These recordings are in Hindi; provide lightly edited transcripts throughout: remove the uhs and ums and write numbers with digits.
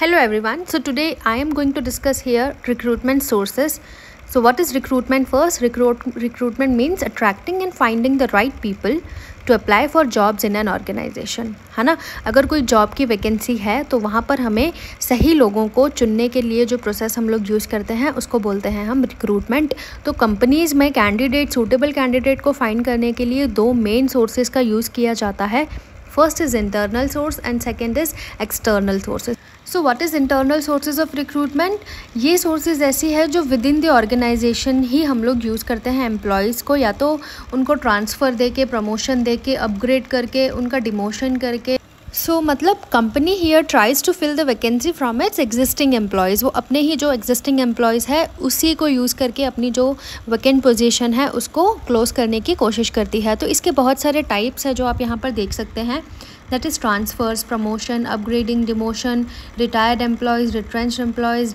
Hello everyone. So today I am going to discuss here recruitment sources. So what is recruitment first? Recruitment means attracting and finding the right people to apply for jobs in an organization, है ना। अगर कोई जॉब की वैकेंसी है तो वहाँ पर हमें सही लोगों को चुनने के लिए जो प्रोसेस हम लोग यूज़ करते हैं उसको बोलते हैं हम रिक्रूटमेंट। तो कंपनीज़ में सूटेबल कैंडिडेट को फाइंड करने के लिए दो मेन सोर्सेज का यूज़ किया जाता है। First is internal source and second is external sources. So what is internal sources of recruitment? ये सोर्सेज ऐसी है जो विद इन द ऑर्गेनाइजेशन ही हम लोग यूज़ करते हैं एम्प्लॉयज़ को, या तो उनको ट्रांसफ़र दे के, प्रमोशन दे के, अपग्रेड करके, उनका डिमोशन करके। मतलब company here tries to fill the vacancy from its existing employees. वो अपने ही जो एग्जिस्टिंग एम्प्लॉयज़ है उसी को यूज़ करके अपनी जो वैकेंट पोजीशन है उसको क्लोज़ करने की कोशिश करती है। तो इसके बहुत सारे टाइप्स हैं जो आप यहाँ पर देख सकते हैं। That is transfers, promotion, upgrading, demotion, retired employees, retrenched employees,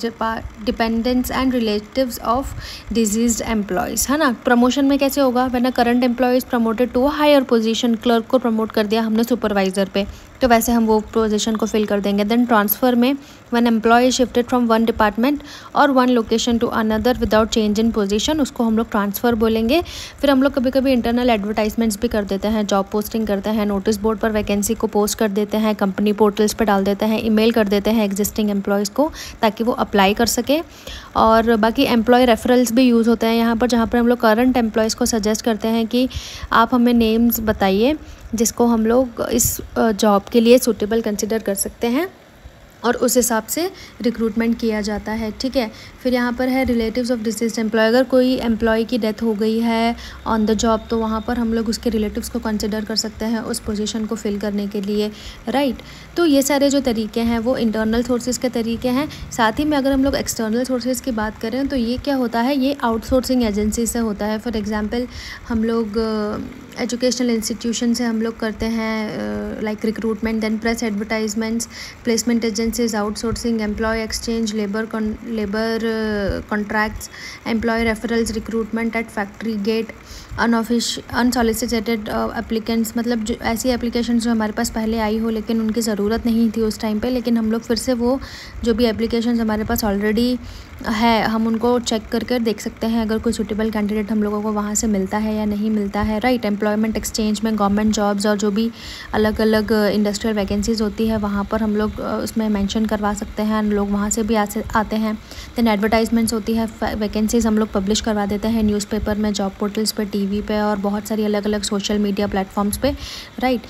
dependents and relatives of deceased employees, है ना। प्रमोशन में कैसे होगा? When a current employee is promoted to a higher position, clerk को प्रमोट कर दिया हमने सुपरवाइज़र पे, तो वैसे हम वो पोजीशन को फिल कर देंगे। देन ट्रांसफ़र में when employee shifted from one department और one location to another without change in position, उसको हम लोग ट्रांसफ़र बोलेंगे। फिर हम लोग कभी कभी इंटरनल एडवर्टाइजमेंट्स भी कर देते हैं, जॉब पोस्टिंग करते हैं, नोटिस बोर्ड पर वैकेंसी को पोस्ट कर देते हैं, कंपनी पोर्टल्स पर डाल देते हैं, ईमेल कर देते हैं एग्जिस्टिंग एम्प्लॉयज़ को ताकि वो अप्लाई कर सके। और बाकी एम्प्लॉय रेफरल्स भी यूज़ होते हैं यहाँ पर, जहाँ पर हम लोग करंट एम्प्लॉयज़ को सजेस्ट करते हैं कि आप हमें नेम्स बताइए जिसको हम लोग इस जॉब के लिए सूटेबल कंसिडर कर सकते हैं, और उस हिसाब से रिक्रूटमेंट किया जाता है, ठीक है। फिर यहाँ पर है रिलेटिव्स ऑफ डिसीज्ड एम्प्लॉय। अगर कोई एम्प्लॉय की डेथ हो गई है ऑन द जॉब तो वहाँ पर हम लोग उसके रिलेटिव्स को कंसिडर कर सकते हैं उस पोजीशन को फिल करने के लिए, राइट। तो ये सारे जो तरीके हैं वो इंटरनल सोर्सेज के तरीके हैं। साथ ही में अगर हम लोग एक्सटर्नल सोर्सेज की बात करें तो ये क्या होता है, ये आउटसोर्सिंग एजेंसी से होता है। फॉर एग्ज़ाम्पल हम लोग एजुकेशनल इंस्टीट्यूशन से हम लोग करते हैं like recruitment. Then press advertisements, placement agencies, outsourcing, employee exchange, labour contracts, employee referrals, recruitment at factory gate, unsolicited applicants, मतलब जो ऐसी एप्लीकेशंस जो हमारे पास पहले आई हो लेकिन उनकी ज़रूरत नहीं थी उस टाइम पे, लेकिन हम लोग फिर से वो जो भी एप्लीकेशंस हमारे पास ऑलरेडी है हम उनको चेक करके देख सकते हैं अगर कोई सूटेबल कैंडिडेट हम लोगों को वहाँ से मिलता है या नहीं मिलता है, राइट। एम्प्लॉयमेंट एक्सचेंज में गवर्नमेंट जॉब्स और जो भी अलग अलग इंडस्ट्रियल वैकेंसीज़ होती है वहाँ पर हम लोग उसमें मेंशन करवा सकते हैं, लोग वहाँ से भी आते हैं। देन एडवर्टाइजमेंट्स होती है, वैकेंसीज़ हम लोग पब्लिश करवा देते हैं न्यूज़पेपर में, जॉब पोर्टल्स पे, टीवी पे और बहुत सारी अलग अलग सोशल मीडिया प्लेटफॉर्म्स पे, राइट।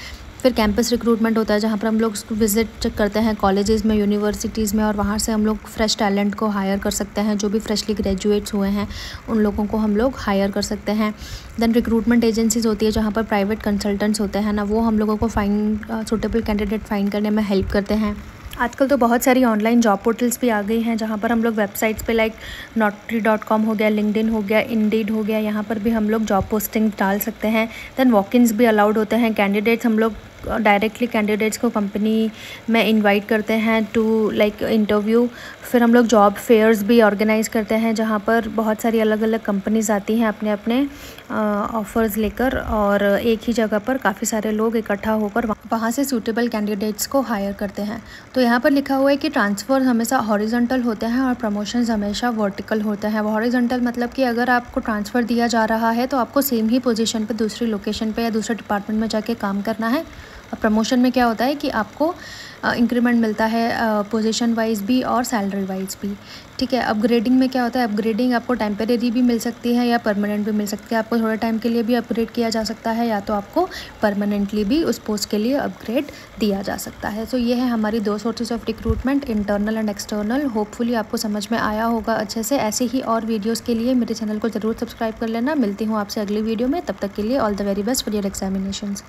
फिर कैंपस रिक्रूटमेंट होता है जहाँ पर हम लोग विजिट करते हैं कॉलेजेस में, यूनिवर्सिटीज़ में, और वहाँ से हम लोग फ्रेश टैलेंट को हायर कर सकते हैं। जो भी फ्रेशली ग्रेजुएट्स हुए हैं उन लोगों को हम लोग हायर कर सकते हैं। देन रिक्रूटमेंट एजेंसीज़ होती है जहाँ पर प्राइवेट कंसल्टेंट्स होते हैं ना, वो हम लोगों को सूटेबल कैंडिडेट फाइंड करने में हेल्प करते हैं। आजकल तो बहुत सारी ऑनलाइन जॉब पोर्टल्स भी आ गई हैं जहाँ पर हम लोग वेबसाइट्स पे लाइक naukri.com हो गया, लिंक्डइन हो गया, इंडीड हो गया, यहाँ पर भी हम लोग जॉब पोस्टिंग डाल सकते हैं। देन वॉक-इन्स भी अलाउड होते हैं। कैंडिडेट्स हम लोग डायरेक्टली कैंडिडेट्स को कंपनी में इनवाइट करते हैं टू लाइक इंटरव्यू। फिर हम लोग जॉब फेयर्स भी ऑर्गेनाइज़ करते हैं जहाँ पर बहुत सारी अलग अलग कंपनीज आती हैं अपने अपने ऑफ़र्स लेकर, और एक ही जगह पर काफ़ी सारे लोग इकट्ठा होकर वहाँ से सूटेबल कैंडिडेट्स को हायर करते हैं। तो यहाँ पर लिखा हुआ है कि ट्रांसफ़र हमेशा हॉरिजॉन्टल होते हैं और प्रमोशंस हमेशा वर्टिकल होते हैं। हॉरिजॉन्टल मतलब कि अगर आपको ट्रांसफ़र दिया जा रहा है तो आपको सेम ही पोजीशन पे दूसरी लोकेशन पे या दूसरे डिपार्टमेंट में जाके काम करना है। और प्रमोशन में क्या होता है कि आपको इंक्रीमेंट मिलता है पोजीशन वाइज भी और सैलरी वाइज भी, ठीक है। अपग्रेडिंग में क्या होता है, अपग्रेडिंग आपको टेम्परेरी भी मिल सकती है या परमानेंट भी मिल सकती है। आपको थोड़े टाइम के लिए भी अपग्रेड किया जा सकता है या तो आपको परमानेंटली भी उस पोस्ट के लिए अपग्रेड दिया जा सकता है। तो ये है हमारी दो sources of recruitment, internal and external. Hopefully आपको समझ में आया होगा अच्छे से। ऐसे ही और वीडियोज़ के लिए मेरे चैनल को ज़रूर सब्सक्राइब कर लेना। मिलती हूँ आपसे अगली वीडियो में, तब तक के लिए all the very best for your examinations.